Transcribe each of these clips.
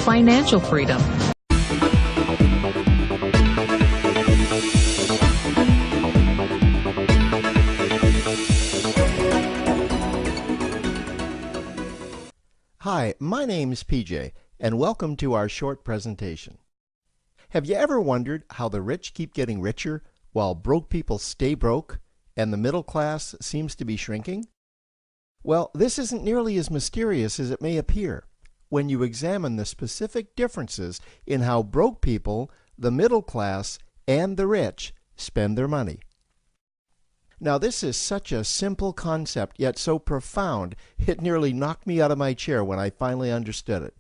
financial freedom. Hi, my name's PJ, and welcome to our short presentation. Have you ever wondered how the rich keep getting richer while broke people stay broke and the middle class seems to be shrinking? Well, this isn't nearly as mysterious as it may appear when you examine the specific differences in how broke people, the middle class, and the rich spend their money. Now, this is such a simple concept, yet so profound, it nearly knocked me out of my chair when I finally understood it.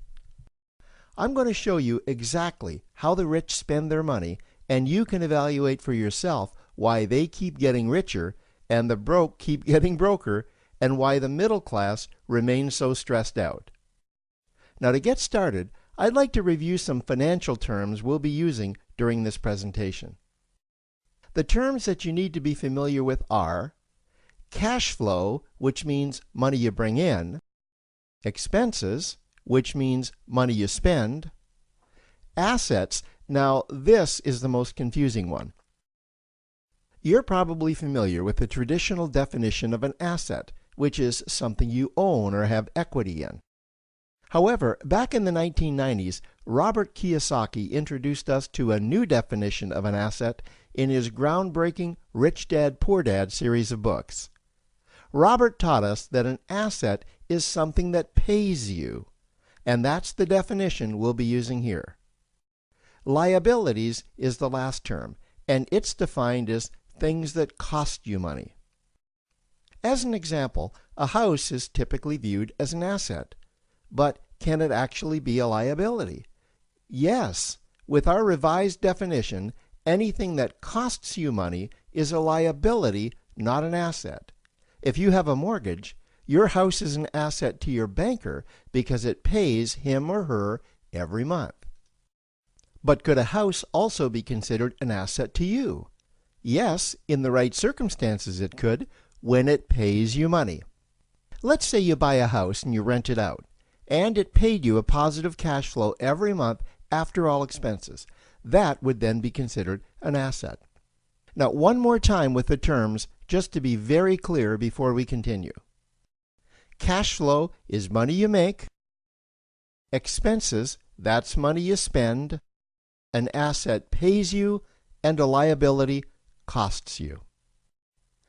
I'm going to show you exactly how the rich spend their money, and you can evaluate for yourself why they keep getting richer and the broke keep getting broker, and why the middle class remains so stressed out. Now, to get started, I'd like to review some financial terms we'll be using during this presentation. The terms that you need to be familiar with are cash flow, which means money you bring in, expenses, which means money you spend, assets. Now, this is the most confusing one. You're probably familiar with the traditional definition of an asset, which is something you own or have equity in. However, back in the 1990s, Robert Kiyosaki introduced us to a new definition of an asset in his groundbreaking Rich Dad, Poor Dad series of books. Robert taught us that an asset is something that pays you, and that's the definition we'll be using here. Liabilities is the last term, and it's defined as things that cost you money. As an example, a house is typically viewed as an asset, but can it actually be a liability? Yes, with our revised definition, anything that costs you money is a liability, not an asset. If you have a mortgage, your house is an asset to your banker because it pays him or her every month. But could a house also be considered an asset to you? Yes, in the right circumstances it could, when it pays you money. Let's say you buy a house and you rent it out, and it paid you a positive cash flow every month after all expenses. That would then be considered an asset. Now, one more time with the terms, just to be very clear before we continue. Cash flow is money you make. Expenses, that's money you spend. An asset pays you, and a liability costs you.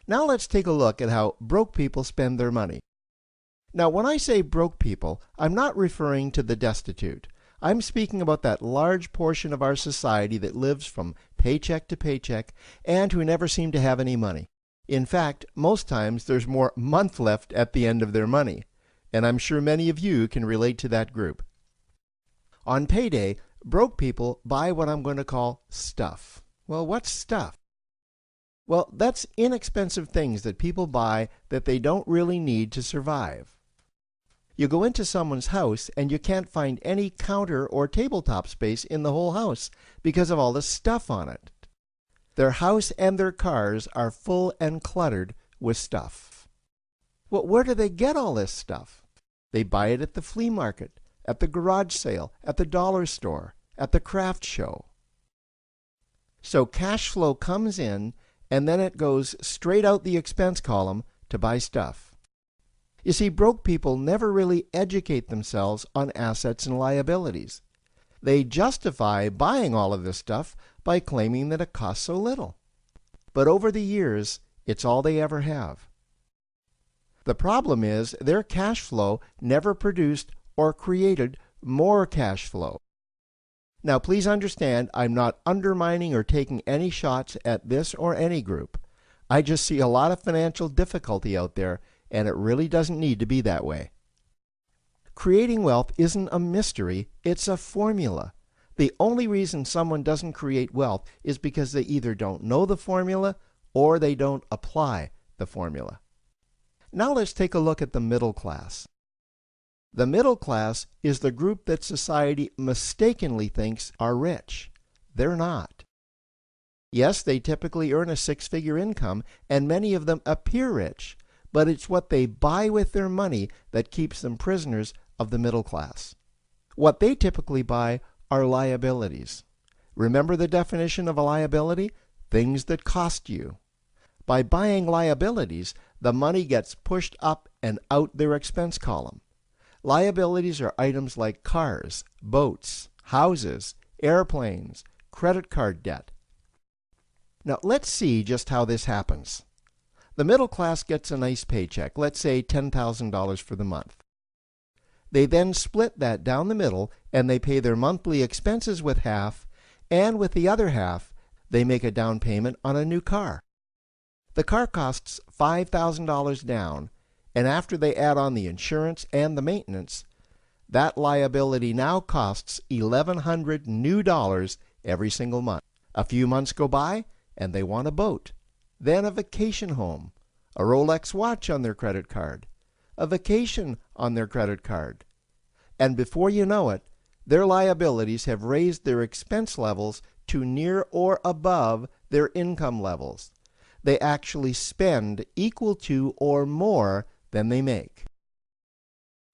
Now let's take a look at how broke people spend their money. Now, when I say broke people, I'm not referring to the destitute. I'm speaking about that large portion of our society that lives from paycheck to paycheck and who never seem to have any money. In fact, most times there's more month left at the end of their money, and I'm sure many of you can relate to that group. On payday, broke people buy what I'm going to call stuff. Well, what's stuff? Well, that's inexpensive things that people buy that they don't really need to survive. You go into someone's house and you can't find any counter or tabletop space in the whole house because of all the stuff on it. Their house and their cars are full and cluttered with stuff. Well, where do they get all this stuff? They buy it at the flea market, at the garage sale, at the dollar store, at the craft show. So cash flow comes in, and then it goes straight out the expense column to buy stuff. You see, broke people never really educate themselves on assets and liabilities. They justify buying all of this stuff by claiming that it costs so little. But over the years, it's all they ever have. The problem is their cash flow never produced or created more cash flow. Now, please understand, I'm not undermining or taking any shots at this or any group. I just see a lot of financial difficulty out there, and it really doesn't need to be that way. Creating wealth isn't a mystery, it's a formula. The only reason someone doesn't create wealth is because they either don't know the formula or they don't apply the formula. Now let's take a look at the middle class. The middle class is the group that society mistakenly thinks are rich. They're not. Yes, they typically earn a six-figure income, and many of them appear rich, but it's what they buy with their money that keeps them prisoners of the middle class. What they typically buy are liabilities. Remember the definition of a liability? Things that cost you. By buying liabilities, the money gets pushed up and out their expense column. Liabilities are items like cars, boats, houses, airplanes, credit card debt. Now let's see just how this happens. The middle class gets a nice paycheck, let's say $10,000 for the month. They then split that down the middle and they pay their monthly expenses with half, and with the other half, they make a down payment on a new car. The car costs $5,000 down, and after they add on the insurance and the maintenance, that liability now costs $1,100 new dollars every single month. A few months go by, and they want a boat, then a vacation home, a Rolex watch on their credit card, a vacation on their credit card. And before you know it, their liabilities have raised their expense levels to near or above their income levels. They actually spend equal to or more than they make.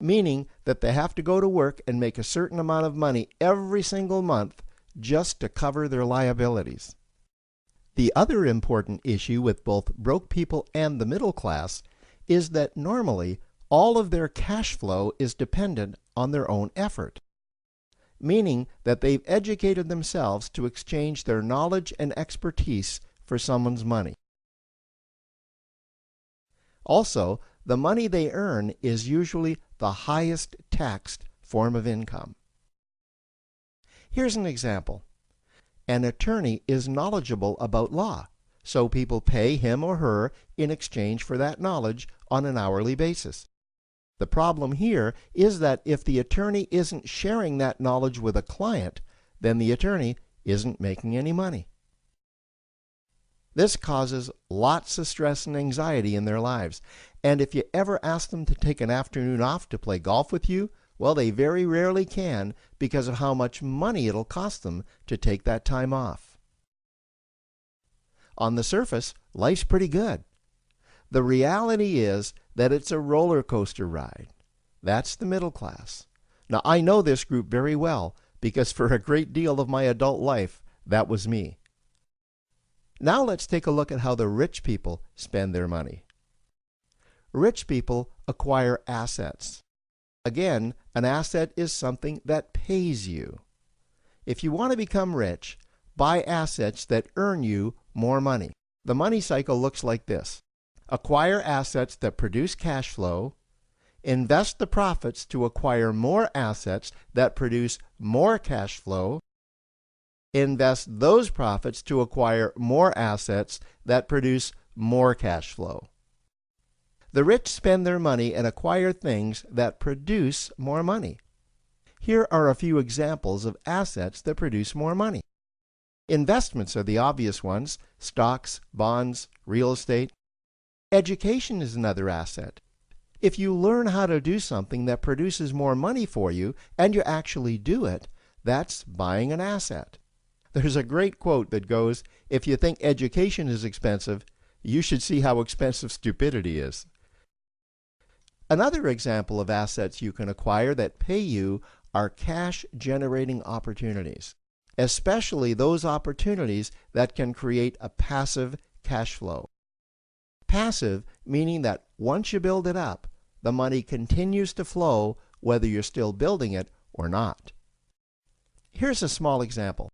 Meaning that they have to go to work and make a certain amount of money every single month just to cover their liabilities. The other important issue with both broke people and the middle class is that normally all of their cash flow is dependent on their own effort. Meaning that they've educated themselves to exchange their knowledge and expertise for someone's money. Also, the money they earn is usually the highest taxed form of income. Here's an example. An attorney is knowledgeable about law, so people pay him or her in exchange for that knowledge on an hourly basis. The problem here is that if the attorney isn't sharing that knowledge with a client, then the attorney isn't making any money. This causes lots of stress and anxiety in their lives, and if you ever ask them to take an afternoon off to play golf with you, well, they very rarely can because of how much money it'll cost them to take that time off. On the surface, life's pretty good. The reality is that it's a roller coaster ride. That's the middle class. Now, I know this group very well because for a great deal of my adult life, that was me. Now let's take a look at how the rich people spend their money. Rich people acquire assets. Again, an asset is something that pays you. If you want to become rich, buy assets that earn you more money. The money cycle looks like this. Acquire assets that produce cash flow, invest the profits to acquire more assets that produce more cash flow, invest those profits to acquire more assets that produce more cash flow. The rich spend their money and acquire things that produce more money. Here are a few examples of assets that produce more money. Investments are the obvious ones: stocks, bonds, real estate. Education is another asset. If you learn how to do something that produces more money for you and you actually do it, that's buying an asset. There's a great quote that goes, "If you think education is expensive, you should see how expensive stupidity is." Another example of assets you can acquire that pay you are cash-generating opportunities, especially those opportunities that can create a passive cash flow. Passive meaning that once you build it up, the money continues to flow whether you're still building it or not. Here's a small example.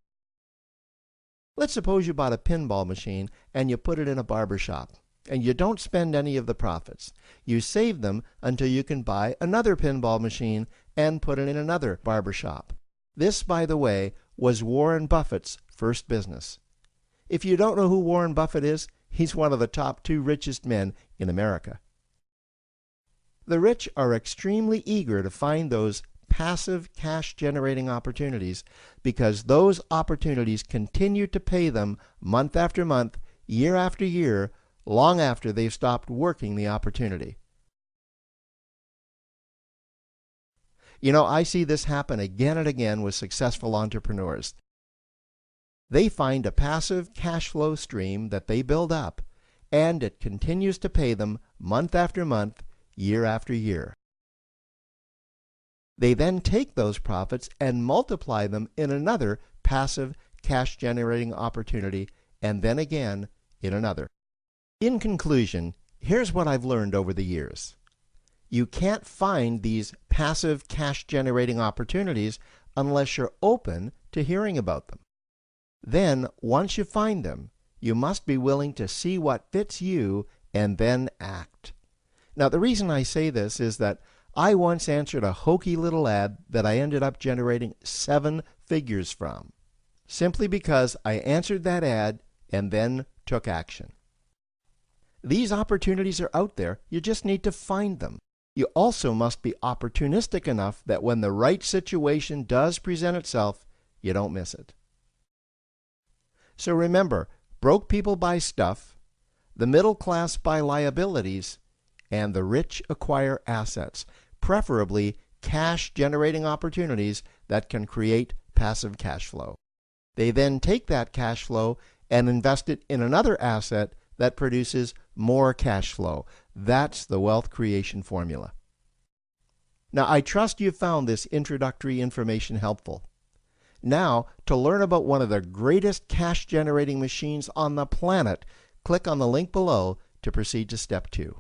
Let's suppose you bought a pinball machine and you put it in a barber shop, and you don't spend any of the profits. You save them until you can buy another pinball machine and put it in another barber shop. This, by the way, was Warren Buffett's first business. If you don't know who Warren Buffett is, he's one of the top 2 richest men in America. The rich are extremely eager to find those passive cash-generating opportunities because those opportunities continue to pay them month after month, year after year, long after they've stopped working the opportunity. You know, I see this happen again and again with successful entrepreneurs. They find a passive cash flow stream that they build up, and it continues to pay them month after month, year after year. They then take those profits and multiply them in another passive cash generating opportunity, and then again in another. In conclusion, here's what I've learned over the years. You can't find these passive cash generating opportunities unless you're open to hearing about them. Then, once you find them, you must be willing to see what fits you and then act. Now, the reason I say this is that I once answered a hokey little ad that I ended up generating 7 figures from, simply because I answered that ad and then took action. These opportunities are out there, you just need to find them. You also must be opportunistic enough that when the right situation does present itself, you don't miss it. So remember, broke people buy stuff, the middle class buy liabilities, and the rich acquire assets, preferably cash-generating opportunities that can create passive cash flow. They then take that cash flow and invest it in another asset that produces more cash flow. That's the wealth creation formula. Now, I trust you found this introductory information helpful. Now, to learn about one of the greatest cash-generating machines on the planet, click on the link below to proceed to step 2.